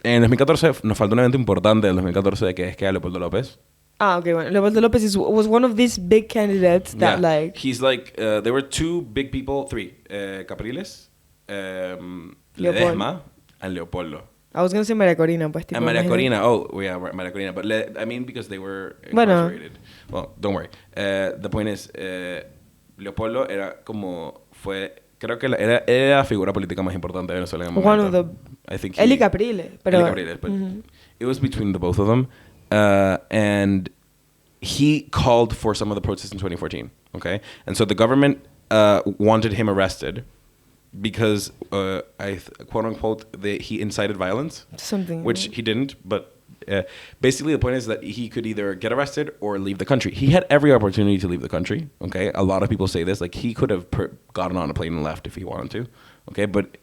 En 2014 nos falta un evento importante del 2014 que es que Leopoldo López. Okay, bueno. Leopoldo López was one of these big candidates that like... He's like, there were two big people, three. Capriles, Ledesma, and Leopoldo. I was going to say María Corina, pues. And María Corina, María Corina. But I mean, because they were incarcerated. Well, don't worry. The point is, Leopoldo era como, creo que era la figura política más importante de Venezuela en el momento. One of the... I think Eli Capriles. Pero, Eli Capriles, but it was between the both of them. And he called for some of the protests in 2014, okay? And so the government wanted him arrested because, quote unquote, he incited violence. Something. Which he didn't, but basically the point is that he could either get arrested or leave the country. He had every opportunity to leave the country, okay? A lot of people say this, like he could have gotten on a plane and left if he wanted to, okay? But...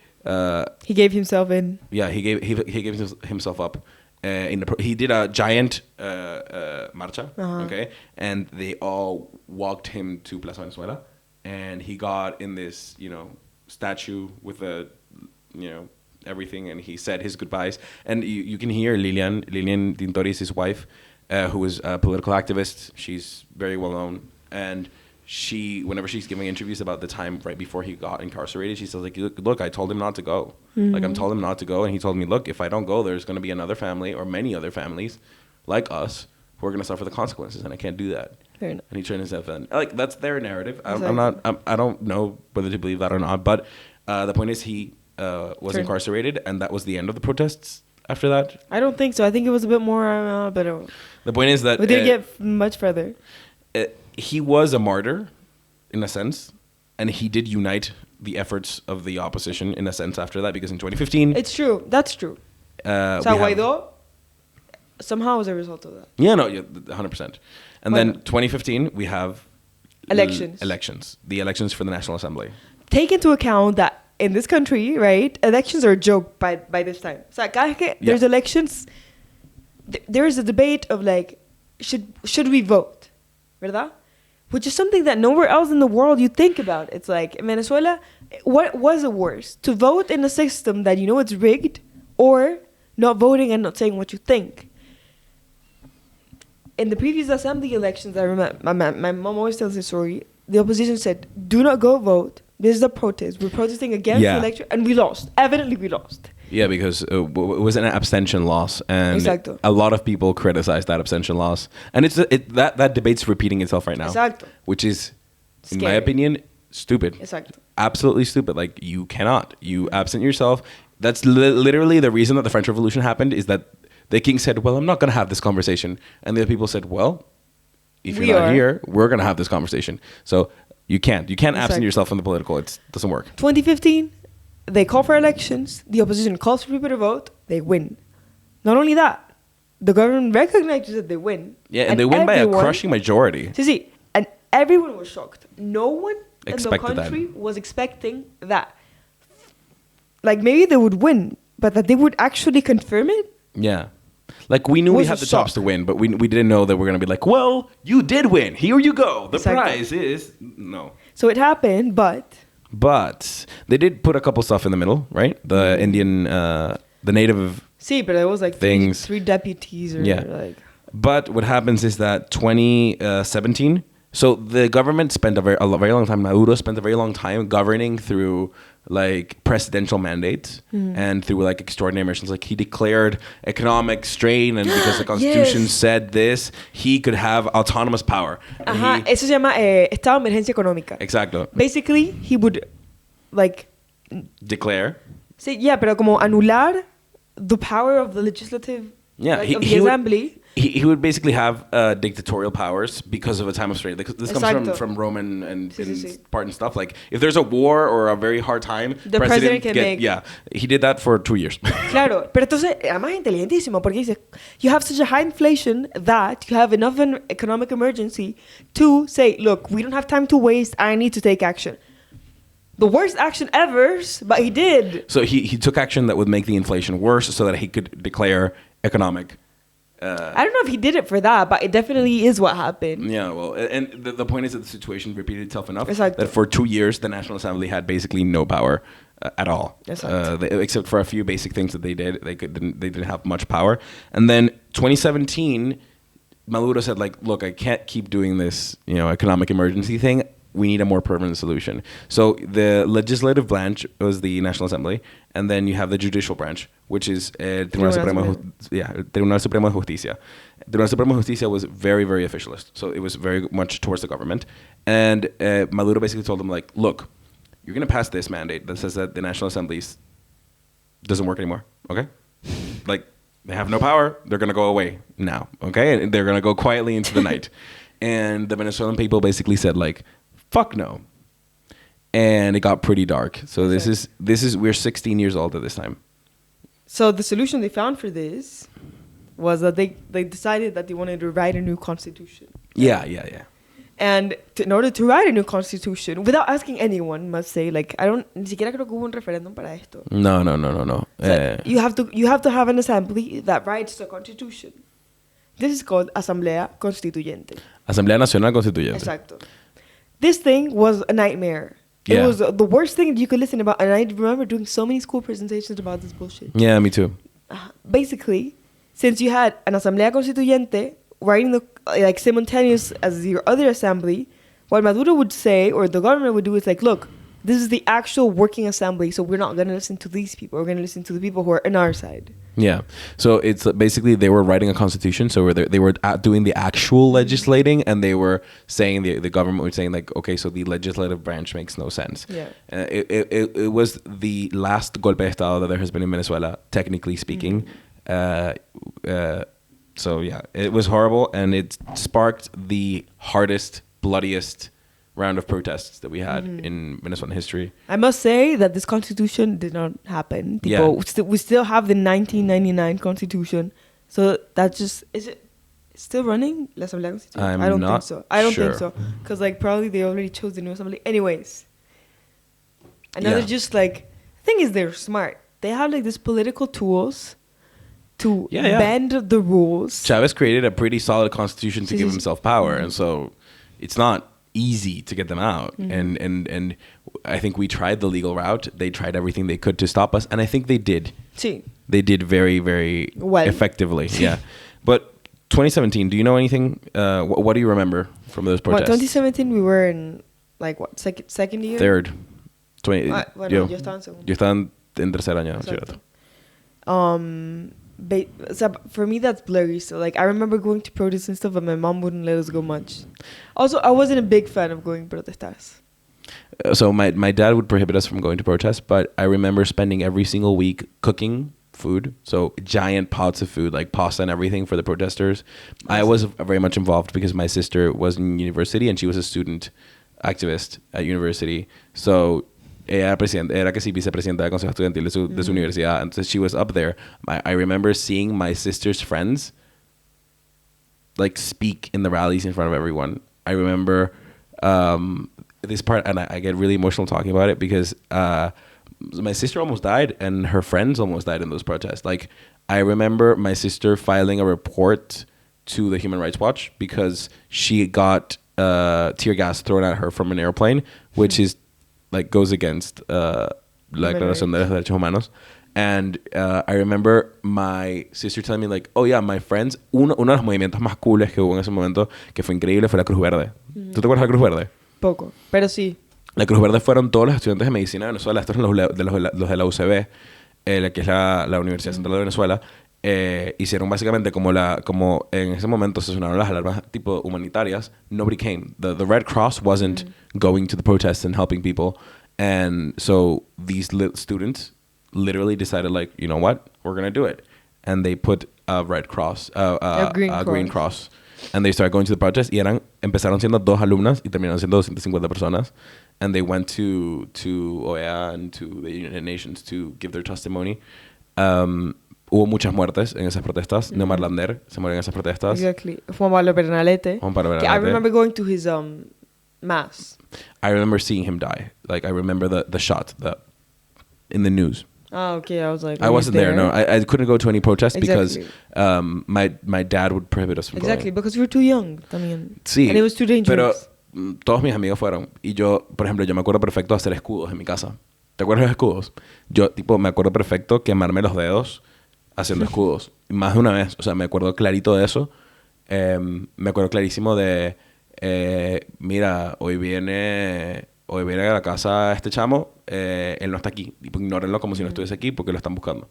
he gave himself in. Yeah, he gave himself up. He did a giant marcha, okay? And they all walked him to Plaza Venezuela. And he got in this, statue with everything, and he said his goodbyes. And you can hear Lilian Tintoris, his wife, who is a political activist. She's very well known, and whenever she's giving interviews about the time right before he got incarcerated, she says like, look, I told him not to go. Like I'm telling him not to go, and he told me, look, if I don't go, there's going to be another family or many other families like us who are going to suffer the consequences, and I can't do that. Fair enough. And he turned himself in. Like that's their narrative. I don't know whether to believe that or not, but the point is he was incarcerated, and that was the end of the protests after that. I don't think so. I think it was a bit more, but the point is that we didn't get much further. He was a martyr, in a sense, and he did unite the efforts of the opposition, in a sense, after that, because in 2015... It's true. That's true. So Guaidó somehow was a result of that. Yeah, no, 100%. And then 2015, we have... Elections. The elections for the National Assembly. Take into account that in this country, right, elections are a joke by this time. So there's elections, there is a debate of like, should we vote? ¿Verdad? Which is something that nowhere else in the world you think about. It's like, in Venezuela, what was it worse? To vote in a system that you know it's rigged, or not voting and not saying what you think? In the previous assembly elections, I remember, my mom always tells this story, the opposition said, do not go vote. This is a protest. We're protesting against the election, and we lost. Evidently, we lost. Yeah, because it was an abstention loss, and Exacto. a lot of people criticized that abstention loss, and that debate's repeating itself right now. Exacto. Which is, Scary. in my opinion, stupid. Exacto. Absolutely stupid. Like you absent yourself. That's literally the reason that the French Revolution happened. Is that the king said, "Well, I'm not going to have this conversation," and the people said, "Well, if you're not here, we're going to have this conversation." So you can't absent yourself from the political. It doesn't work. 2015. They call for elections. The opposition calls for people to vote. They win. Not only that, the government recognizes that they win. Yeah, and they win by a crushing majority. See, and everyone was shocked. No one expected in the country was expecting that. Like, maybe they would win, but that they would actually confirm it? Yeah. Like, we knew we had the chops to win, but we didn't know that we're going to be like, well, you did win. Here you go. The prize is... No. So it happened, But they did put a couple stuff in the middle, right? The Indian, the native. See, but it was like things. Three deputies or like. But what happens is that 2017. So the government spent a very long time. Maduro spent a very long time governing through like presidential mandates and through like extraordinary measures. Like he declared economic strain, and because the constitution said this, he could have autonomous power. Eso se llama estado de emergencia económica. Exactly. Basically, he would like declare. Sí, pero como anular the power of the legislative. Yeah, of the assembly. He would basically have dictatorial powers because of a time of strain. This comes from Roman and part and stuff. Like if there's a war or a very hard time, the president can make. Yeah, he did that for 2 years. Claro, pero entonces además inteligentísimo porque dice you have such a high inflation that you have enough of an economic emergency to say, look, we don't have time to waste. I need to take action. The worst action ever, but he did. So he took action that would make the inflation worse, so that he could declare economic. I don't know if he did it for that, but it definitely is what happened. Yeah, well, and the point is that the situation repeated itself enough Exacto. that for 2 years the National Assembly had basically no power. at all. Exacto. Except for a few basic things that they did. They didn't have much power. And then 2017, Maduro said, like, look, I can't keep doing this, economic emergency thing. We need a more permanent solution. So the legislative branch was the National Assembly, and then you have the judicial branch, which is Tribunal Supremo de Justicia. Tribunal Supremo de Justicia was very, very officialist. So it was very much towards the government. And Maduro basically told them, like, look, you're going to pass this mandate that says that the National Assembly doesn't work anymore, okay? Like, they have no power. They're going to go away now, okay? And they're going to go quietly into the night. And the Venezuelan people basically said, like, fuck no. And it got pretty dark. So this is we're 16 years old at this time. So the solution they found for this was that they decided that they wanted to write a new constitution. Yeah. And in order to write a new constitution, without asking anyone, must say, like, ni siquiera creo que hubo un referéndum para esto. No. So you have to have an assembly that writes the constitution. This is called Asamblea Constituyente. Asamblea Nacional Constituyente. Exacto. This thing was a nightmare. Yeah. It was the worst thing that you could listen about. And I remember doing so many school presentations about this bullshit. Yeah, me too. Basically, since you had an Asamblea Constituyente writing simultaneous as your other assembly, what Maduro would say, or the government would do, is like, look, this is the actual working assembly, so we're not going to listen to these people. We're going to listen to the people who are on our side. Yeah. So it's basically they were writing a constitution. So they were doing the actual legislating, and they were saying, the government was saying, like, okay, so the legislative branch makes no sense. Yeah. It was the last golpe de Estado that there has been in Venezuela, technically speaking. So yeah, it was horrible, and it sparked the hardest, bloodiest round of protests that we had in Venezuelan history. I must say that this constitution did not happen. We still have the 1999 constitution, so that just is it still running? La Asamblea Constituyente? I don't think so. I don't think so, because probably they already chose the new assembly. Anyways, another just thing is they're smart. They have these political tools to bend the rules. Chavez created a pretty solid constitution to give himself power, and so it's not easy to get them out. And I think we tried the legal route. They tried everything they could to stop us, and I think they did. Sí. They did very, very effectively. Yeah. But 2017, do you know anything? What do you remember from those protests? 2017 we were in second year? Third. Yo estaba en segundo. Yo estaba en tercer año, ¿cierto? For me that's blurry. So I remember going to protests and stuff, but my mom wouldn't let us go much. Also, I wasn't a big fan of going protestas. So my dad would prohibit us from going to protests, but I remember spending every single week cooking food. So giant pots of food, like pasta and everything for the protesters. I was very much involved because my sister was in university and she was a student activist at university. So era que sí vicepresidenta del Consejo Estudiantil de su universidad. And so she was up there. I remember seeing my sister's friends speak in the rallies in front of everyone. I remember this part, and I get really emotional talking about it because my sister almost died and her friends almost died in those protests. I remember my sister filing a report to the Human Rights Watch because she got tear gas thrown at her from an airplane, which is goes against la Declaración de los Derechos Humanos. And I remember my sister telling me oh yeah, my friends, uno de los movimientos más cooles que hubo en ese momento, que fue increíble, fue la Cruz Verde. ¿Tú te acuerdas de la Cruz Verde? Poco, pero sí. La Cruz Verde fueron todos los estudiantes de medicina de Venezuela. Estos son los de la UCB, que es la Universidad Central de Venezuela. Hicieron básicamente como en ese momento se sonaron las alarmas tipo humanitarias. Nobody came. The Red Cross wasn't going to the protests and helping people. And so these students literally decided you know what, we're gonna do it. And they put a red cross, a green cross. And they started going to the protest. Y empezaron siendo 2 alumnas y terminaron siendo 250 personas. And they went to OEA and to the United Nations to give their testimony. Hubo muchas muertes en esas protestas. Neomar Lander se murió en esas protestas. Exactly. Juan Pablo Pernalete. I remember going to his mass. I remember seeing him die. I remember the shot in the news. Oh, okay. I was I wasn't there. No, I couldn't go to any protests because my dad would prohibit us from going. Because you were too young también. Sí. And it was too dangerous. Pero todos mis amigos fueron. Y yo, por ejemplo, yo me acuerdo perfecto de hacer escudos en mi casa. ¿Te acuerdas de escudos? Yo, tipo, me acuerdo perfecto quemarme los dedos haciendo escudos. Más de una vez. O sea, me acuerdo clarito de eso. Me acuerdo clarísimo de... mira, hoy viene a la casa este chamo. Él no está aquí. Tipo, ignórenlo como si no estuviese aquí porque lo están buscando.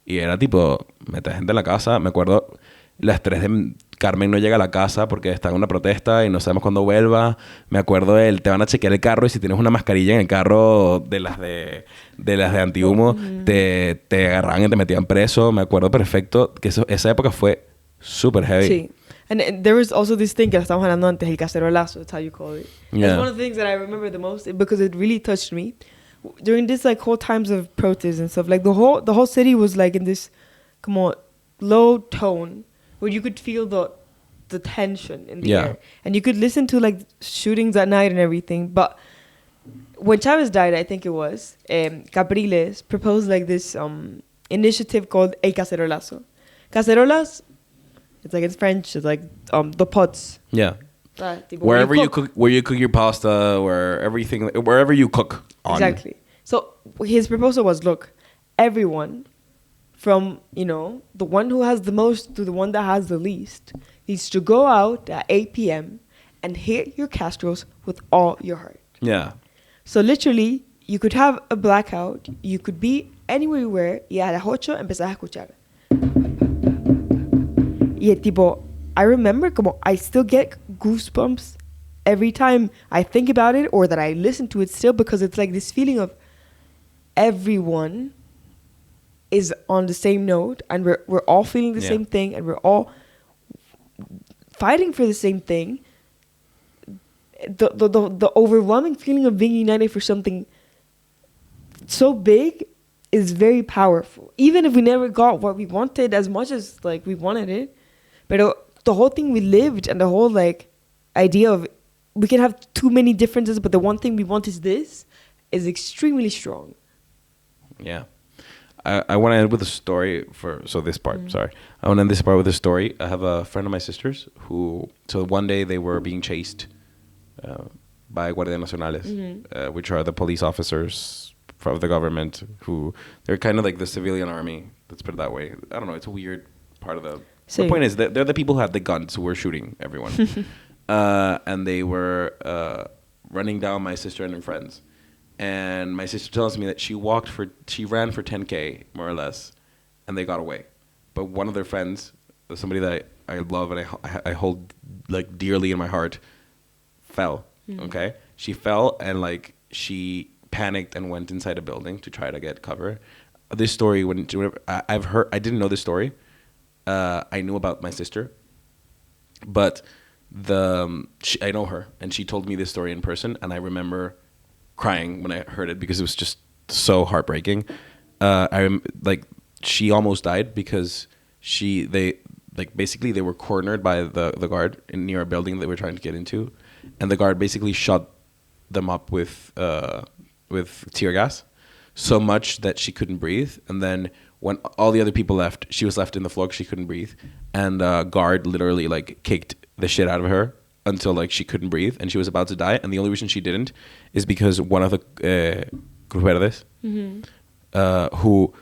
Y era tipo... Mete gente en la casa. Me acuerdo... Las 3 de Carmen no llega a la casa porque está en una protesta y no sabemos cuándo vuelva. Me acuerdo te van a chequear el carro y si tienes una mascarilla en el carro de las de antihumo, te agarraban y te metían preso. Me acuerdo perfecto que esa época fue súper heavy. Sí. And there was also this thing que estábamos hablando antes, el cacerolazo, that's how you call it. Yeah. That's one of the things that I remember the most because it really touched me. During this like whole times of protests and stuff, like the whole city was like in this como low tone where you could feel the tension in the air. And you could listen to like shootings at night and everything. But when Chavez died, I think it was, Capriles proposed like this initiative called El Cacerolazo. Cacerolas, it's like in French, it's like the pots. Yeah. Wherever you cook your pasta, wherever you cook on. Exactly. So his proposal was, look, everyone from, you know, the one who has the most to the one that has the least needs to go out at 8 p.m. and hit your casseroles with all your heart. Yeah. So literally, you could have a blackout, you could be anywhere you were, y a las 8 empezás a escuchar. Y tipo, I remember como I still get goosebumps every time I think about it or that I listen to it still because it's like this feeling of everyone is on the same note and we're all feeling the same thing and we're all fighting for the same thing. The overwhelming feeling of being united for something so big is very powerful. Even if we never got what we wanted as much as like we wanted it, but the whole thing we lived and the whole like idea of we can have too many differences, but the one thing we want is this is extremely strong. Yeah. I want to end with a story this part, sorry. I want to end this part with a story. I have a friend of my sister's so one day they were being chased by Guardias Nacionales, which are the police officers of the government they're kind of like the civilian army, let's put it that way. I don't know, it's a weird part of the point is that they're the people who have the guns who were shooting everyone. And they were running down my sister and her friends. And my sister tells me that she ran for 10K, more or less, and they got away. But one of their friends, somebody that I love and I hold like dearly in my heart, fell, okay? She fell and like she panicked and went inside a building to try to get cover. This story, I didn't know this story. I knew about my sister, but I know her, and she told me this story in person, and I remember crying when I heard it because it was just so heartbreaking. She almost died because they were cornered by the guard near a building they were trying to get into, and the guard basically shot them up with tear gas, so much that she couldn't breathe. And then when all the other people left, she was left in the floor because she couldn't breathe, and guard literally like kicked the shit out of her until like she couldn't breathe and she was about to die. And the only reason she didn't is because one of the Cruz Verdes, who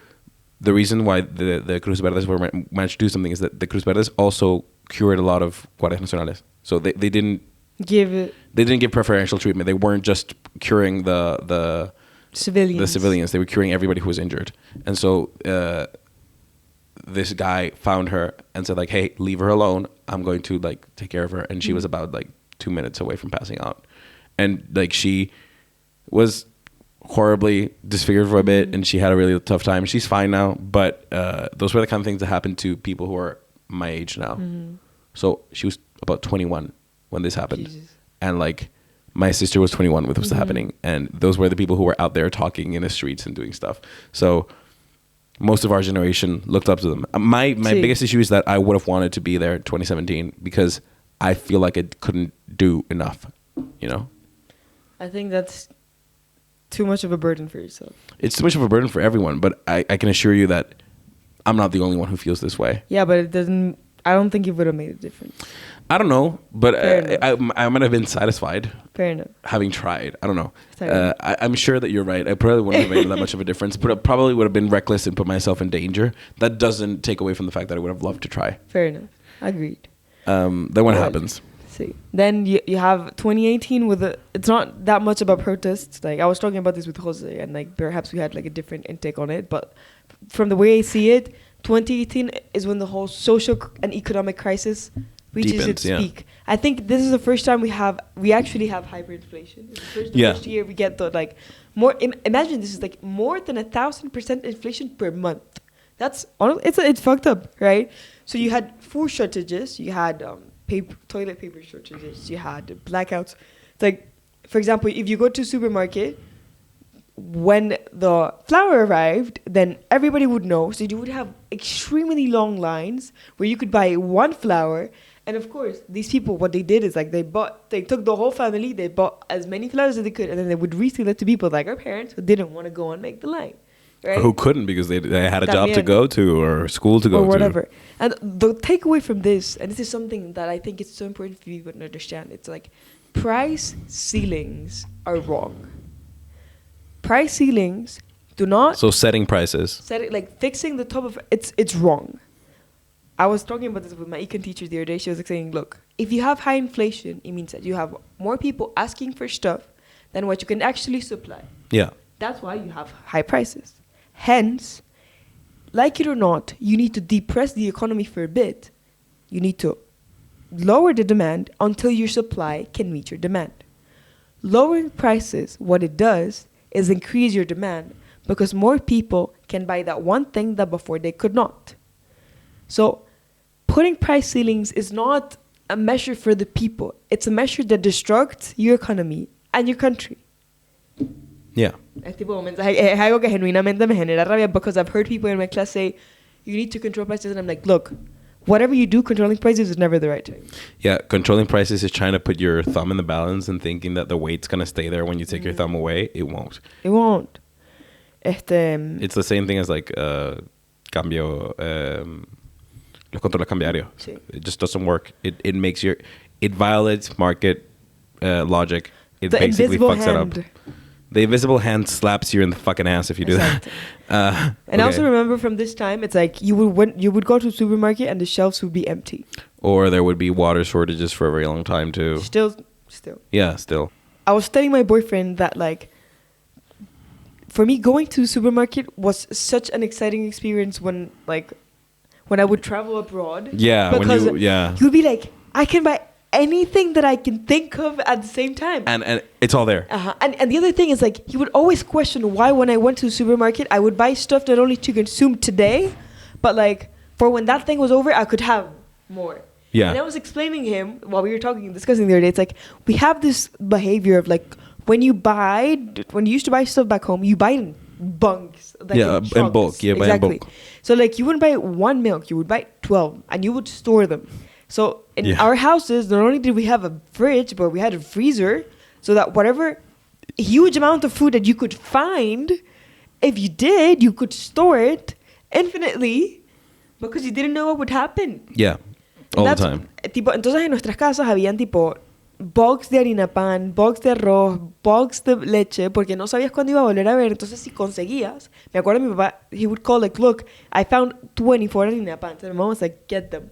the reason why the Cruz Verdes were managed to do something is that the Cruz Verdes also cured a lot of Guardias Nacionales. So they didn't give preferential treatment. They weren't just curing the civilians. They were curing everybody who was injured. And so this guy found her and said like, hey, leave her alone. I'm going to like take care of her. And she was about like 2 minutes away from passing out. And like she was horribly disfigured for a bit and she had a really tough time. She's fine now. But those were the kind of things that happened to people who are my age now. So she was about 21 when this happened. Jesus. And like my sister was 21 when this was happening. And those were the people who were out there talking in the streets and doing stuff. So most of our generation looked up to them. My biggest issue is that I would have wanted to be there in 2017 because I feel like I couldn't do enough, you know? I think that's too much of a burden for yourself. It's too much of a burden for everyone, but I can assure you that I'm not the only one who feels this way. Yeah, but I don't think it would have made a difference. I don't know, but Fair I might have been satisfied Fair enough. having tried. I don't know. Fair I'm sure that you're right. I probably wouldn't have made that much of a difference, but I probably would have been reckless and put myself in danger. That doesn't take away from the fact that I would have loved to try. Fair enough. Agreed. Then what happens? See. Then you have 2018 with it's not that much about protests. Like I was talking about this with Jose, and like perhaps we had like a different intake on it, but from the way I see it, 2018 is when the whole social and economic crisis reaches Deepens, its peak. I think this is the first time we actually have hyperinflation. It's the first year we get the like more. Imagine this is like more than 1,000% inflation per month. That's it's fucked up, right? So you had food shortages, you had toilet paper shortages, you had blackouts. It's like, for example, if you go to a supermarket, when the flour arrived, then everybody would know. So you would have extremely long lines where you could buy one flour. And of course, these people, what they did is like they took the whole family, they bought as many flours as they could, and then they would resell it to people like our parents who didn't want to go and make the line. Right? Or who couldn't because they had a job to go to or school to go to. Or whatever. And the takeaway from this, and this is something that I think it's so important for people to understand, it's like price ceilings are wrong. Price ceilings do not... So setting prices. Like fixing the top of... It's wrong. I was talking about this with my econ teacher the other day. She was like saying, look, if you have high inflation, it means that you have more people asking for stuff than what you can actually supply. Yeah. That's why you have high prices. Hence, like it or not, you need to depress the economy for a bit. You need to lower the demand until your supply can meet your demand. Lowering prices, what it does is increase your demand because more people can buy that one thing that before they could not. So putting price ceilings is not a measure for the people. It's a measure that destructs your economy and your country. Yeah. Es algo que genuinamente me genera rabia because I've heard people in my class say, you need to control prices. And I'm like, look, whatever you do, controlling prices is never the right thing. Yeah, controlling prices is trying to put your thumb in the balance and thinking that the weight's going to stay there when you take your thumb away. It won't. It won't. It's the same thing as like cambio, los controles cambiarios. Sí. It just doesn't work. It violates market logic. It the basically fucks hand. it up. The invisible hand slaps you in the fucking ass if you do that. And I also remember from this time, it's like you would go to a supermarket and the shelves would be empty. Or there would be water shortages for a very long time too. Still. Yeah, still. I was telling my boyfriend that like, for me, going to the supermarket was such an exciting experience when I would travel abroad. Yeah, because you'd be like, I can buy anything that I can think of at the same time. And it's all there. And the other thing is like he would always question why when I went to the supermarket I would buy stuff not only to consume today, but like for when that thing was over I could have more. Yeah. And I was explaining him while we were discussing the other day, it's like we have this behavior of like when you used to buy stuff back home, you buy in bunks. Like in bulk. Yeah, exactly. buy in bulk. So like you wouldn't buy one milk, you would buy 12 and you would store them. So in our houses, not only did we have a fridge, but we had a freezer so that whatever huge amount of food that you could find, if you did, you could store it infinitely because you didn't know what would happen. Yeah, all the time. Entonces en nuestras casas habían box de harina pan, box de arroz, box de leche, porque no sabías cuándo iba a volver a ver. Entonces si conseguías, me acuerdo mi papá, he would call like, look, I found 24 harina pan. And my mom was like, get them.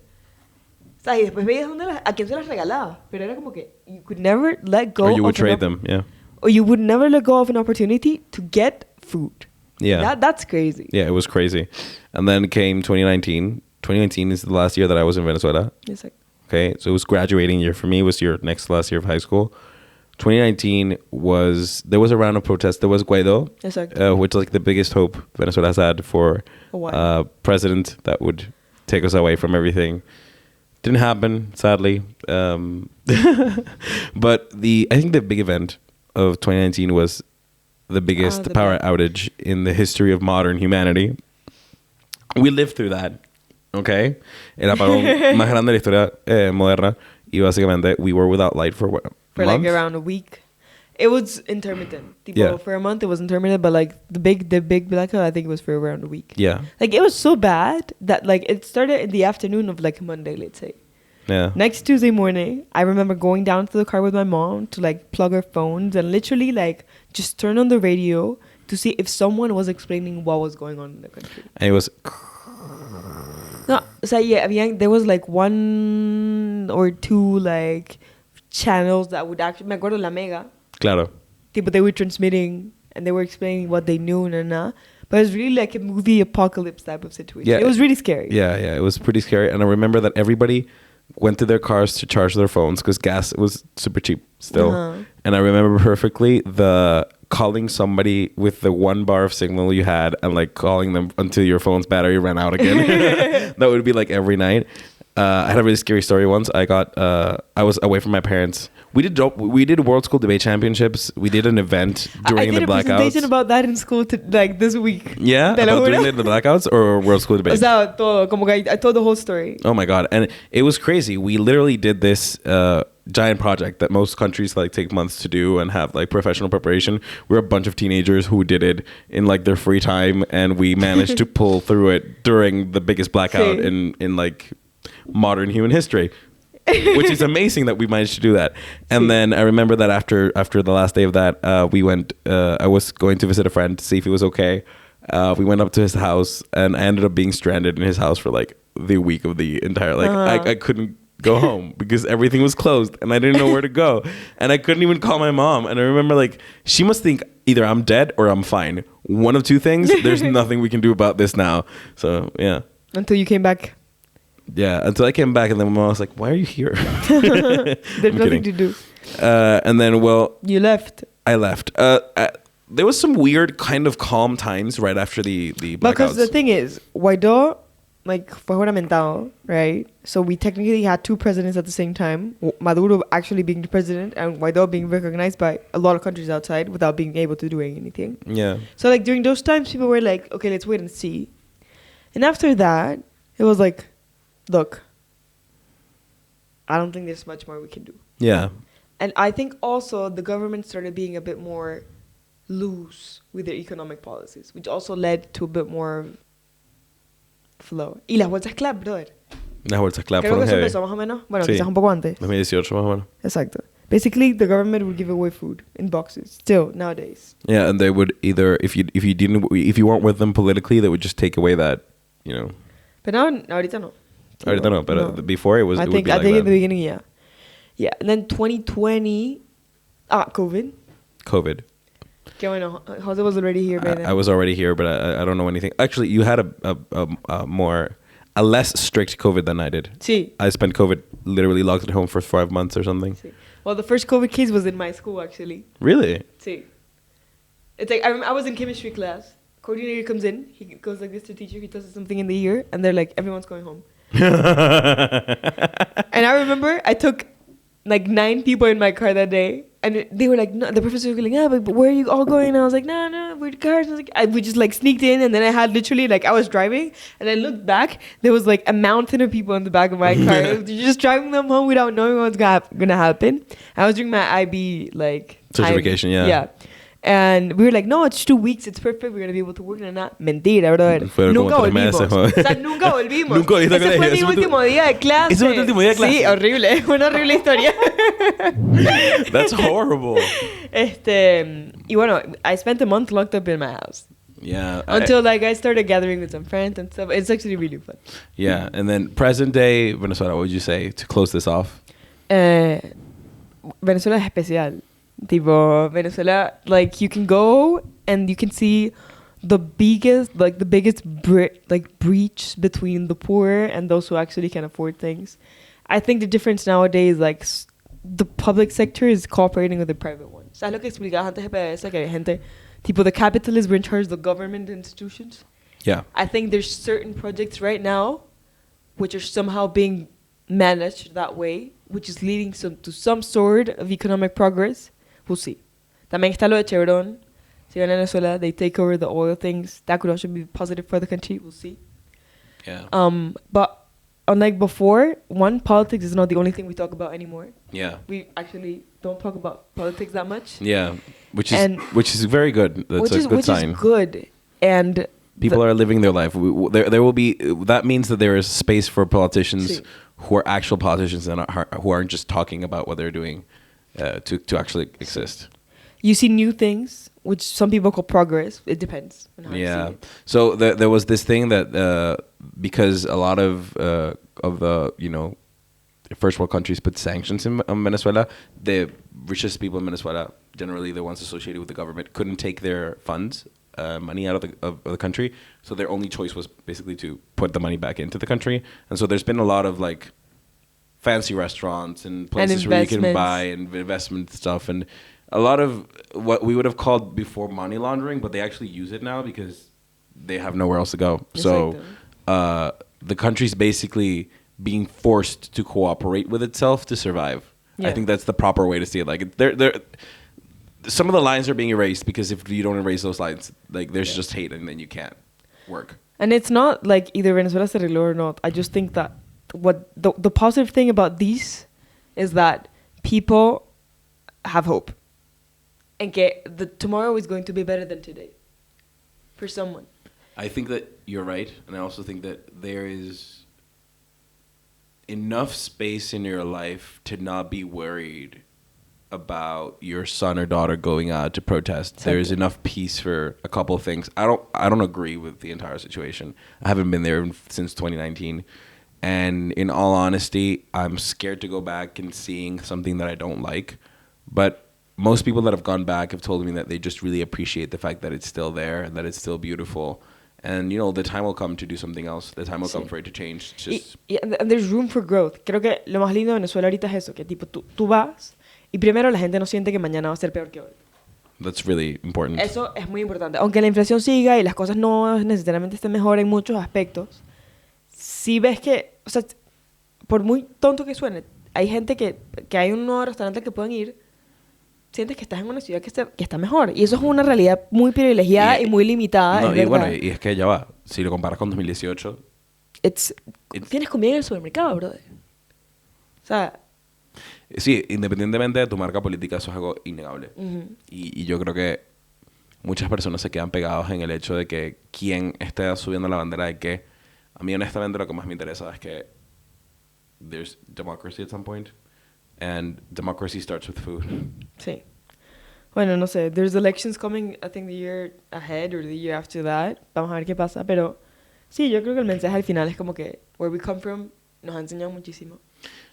O sea, y después veías a quién se las regalaba. Pero era como que you could never let go. Or you would trade them, yeah. Or you would never let go of an opportunity to get food. Yeah. That's crazy. Yeah, it was crazy. And then came 2019. 2019 is the last year that I was in Venezuela. Yes, sir. Okay, so it was graduating year for me. It was your next last year of high school. 2019 there was a round of protests. There was Guaido, which is like the biggest hope Venezuela has had for a president that would take us away from everything. Didn't happen, sadly. But I think the big event of 2019 was the biggest power outage in the history of modern humanity. We lived through that, okay? El apagón más grande de la historia moderna. Y básicamente, we were without light for what? For like around a week. It was intermittent. For a month it was intermittent, but like the big blackout, I think it was for around a week. Yeah. Like it was so bad that like it started in the afternoon of like Monday, let's say. Yeah. Next Tuesday morning, I remember going down to the car with my mom to like plug our phones and literally like just turn on the radio to see if someone was explaining what was going on in the country. And it was... No, so yeah, there was like 1 or 2 like channels that would actually, me acuerdo La Mega, Claro. but they were transmitting and they were explaining what they knew and but it was really like a movie apocalypse type of situation. Yeah. It was really scary. Yeah, it was pretty scary. And I remember that everybody went to their cars to charge their phones because gas was super cheap still. And I remember perfectly the calling somebody with the 1 bar of signal you had and like calling them until your phone's battery ran out again. That would be like every night. I had a really scary story once. I was away from my parents. We did World School Debate Championships. We did an event during the blackouts. I did a presentation about that in school like this week. Yeah, about during the blackouts or World School Debate. O sea, todo, como que I told the whole story. Oh my god, and it was crazy. We literally did this giant project that most countries like take months to do and have like professional preparation. We're a bunch of teenagers who did it in like their free time, and we managed to pull through it during the biggest blackout in like modern human history. Which is amazing that we managed to do that. And then I remember that after the last day of that, we went. I was going to visit a friend to see if he was okay. We went up to his house, and I ended up being stranded in his house for like the week of the entire. Like I couldn't go home because everything was closed, and I didn't know where to go, and I couldn't even call my mom. And I remember like she must think either I'm dead or I'm fine. One of 2 things. There's nothing we can do about this now. So yeah. Until you came back. Yeah, until I came back, and then my mom was like, "Why are you here?" There's nothing to do. And then, you left. I left. There was some weird kind of calm times right after the blackouts. Because the thing is, Guaidó, like, fue juramentado, right? So we technically had 2 presidents at the same time. Maduro actually being the president and Guaidó being recognized by a lot of countries outside without being able to do anything. Yeah. So, like, during those times, people were like, okay, let's wait and see. And after that, it was like, look, I don't think there's much more we can do. Yeah. And I think also the government started being a bit more loose with their economic policies, which also led to a bit more flow. Y las bolsas clap, brother. Las bolsas clap Creo que fueron eso heavy. empezó más o menos. Bueno, Sí. quizás un poco antes. 2018 más o menos. Exacto. Basically, the government would give away food in boxes still nowadays. Yeah, and they would either if you weren't with them politically, they would just take away that, you know. But now, ahorita no. Ahorita no, but before it was. I it think would be like in the beginning, yeah. Yeah, and then 2020, COVID. COVID. Que bueno, Jose was already here by then. I was already here, but I don't know anything. Actually, you had a less strict COVID than I did. Sí. I spent COVID literally locked at home for 5 months or something. Sí. Well, the first COVID case was in my school, actually. Really? Sí. It's like, I was in chemistry class. Coordinator comes in. He goes like this to teacher. He tells us something in the ear. And they're like, everyone's going home. And I remember I took like 9 people in my car that day. And they were like, no, the professor was like, but where are you all going? And I was like, no, we're cars. And I was like, we just like sneaked in. And then I had literally like, I was driving and I looked back. There was like a mountain of people in the back of my car. Just driving them home without knowing what's going to happen. I was doing my IB like certification, time. Yeah. And we were like, no, it's 2 weeks. It's perfect. We're going to be able to work. Mentira, brother. Nunca volvimos. O sea, nunca volvimos. Ese fue mi último día de clase. ¿Ese fue tu último día de clase? Sí, horrible. Una horrible historia. That's horrible. Y bueno, I spent a month locked up in my house. Yeah. Until like I started gathering with some friends and stuff. It's actually really fun. Yeah. And then present day Venezuela, what would you say to close this off? Venezuela es especial. Tipo, Venezuela, like, you can go and you can see the biggest breach between the poor and those who actually can afford things. I think the difference nowadays, like, the public sector is cooperating with the private one. ¿Sabes lo que explicaba antes de PDS? Que hay gente, tipo, the capitalists were in charge of the government institutions. Yeah. I think there's certain projects right now which are somehow being managed that way, which is leading to some sort of economic progress. We'll see. También está lo de Chevron. Si en Venezuela, they take over the oil things. That could also be positive for the country. We'll see. Yeah. But unlike before, politics is not the only thing we talk about anymore. Yeah. We actually don't talk about politics that much. Yeah. Which is very good. That's a good sign. Which is good. And people are living their life. There will be. That means that there is space for politicians who are actual politicians and who aren't just talking about what they're doing to actually exist. You see new things, which some people call progress. It depends on how you see it. So there was this thing that because a lot of the first world countries put sanctions on Venezuela, the richest people in Venezuela, generally the ones associated with the government, couldn't take their funds, money out of the country. So their only choice was basically to put the money back into the country. And so there's been a lot of like fancy restaurants and places where you can buy and investment stuff and a lot of what we would have called before money laundering, but they actually use it now because they have nowhere else to go. So the country's basically being forced to cooperate with itself to survive. I think that's the proper way to see it. Like some of the lines are being erased because if you don't erase those lines, like there's just hate and then you can't work. And it's not like either Venezuela se arregló or not. I just think that what the positive thing about these is that people have hope. And tomorrow is going to be better than today. For someone. I think that you're right. And I also think that there is enough space in your life to not be worried about your son or daughter going out to protest. Exactly. There is enough peace for a couple of things. I don't agree with the entire situation. I haven't been there since 2019. And in all honesty, I'm scared to go back and seeing something that I don't like. But most people that have gone back have told me that they just really appreciate the fact that it's still there and that it's still beautiful. And, the time will come to do something else. The time will come for it to change. It's just... and there's room for growth. Creo que lo más lindo de Venezuela ahorita es eso, que tipo tú vas y primero la gente no siente que mañana va a ser peor que hoy. That's really important. Eso es muy importante. Aunque la inflación siga y las cosas no necesariamente estén mejor en muchos aspectos, si ves que, o sea, por muy tonto que suene, hay gente que hay un nuevo restaurante al que pueden ir, sientes que estás en una ciudad que está mejor. Y eso es una realidad muy privilegiada y muy limitada. No, y bueno, y es que ya va. Si lo comparas con 2018... Tienes comida en el supermercado, brother. O sea... Sí, independientemente de tu marca política, eso es algo innegable. Uh-huh. Y yo creo que muchas personas se quedan pegados en el hecho de que quién esté subiendo la bandera de qué. A mí, honestamente, lo que más me interesa es que there's democracy at some point. And democracy starts with food. Sí. Bueno, no sé. There's elections coming, I think, the year ahead or the year after that. Vamos a ver qué pasa. Pero sí, yo creo que el mensaje al final es como que where we come from nos ha enseñado muchísimo.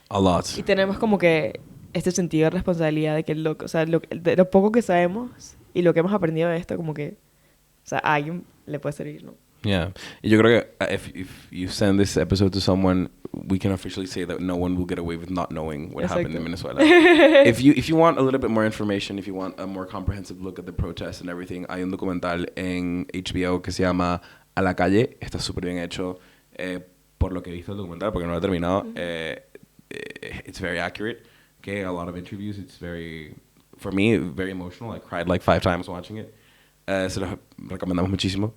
A lot. Y tenemos como que este sentido de responsabilidad de que de lo poco que sabemos y lo que hemos aprendido de esto, como que, o sea, a alguien le puede servir, ¿no? Yeah. Y yo creo que if you send this episode to someone, we can officially say that no one will get away with not knowing what happened in Venezuela. if you want a little bit more information, if you want a more comprehensive look at the protests and everything, hay un documental en HBO que se llama A la calle. Está súper bien hecho. Por lo que he visto el documental, porque no lo he terminado, it's very accurate. Okay, a lot of interviews. It's for me, very emotional. I cried like 5 times watching it. Se lo recomendamos muchísimo.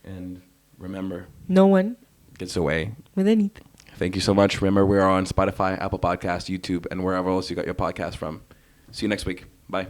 And remember, no one gets away with anything. Thank you so much. Remember, we're on Spotify, Apple Podcasts, YouTube, and wherever else you got your podcast from. See you next week. Bye.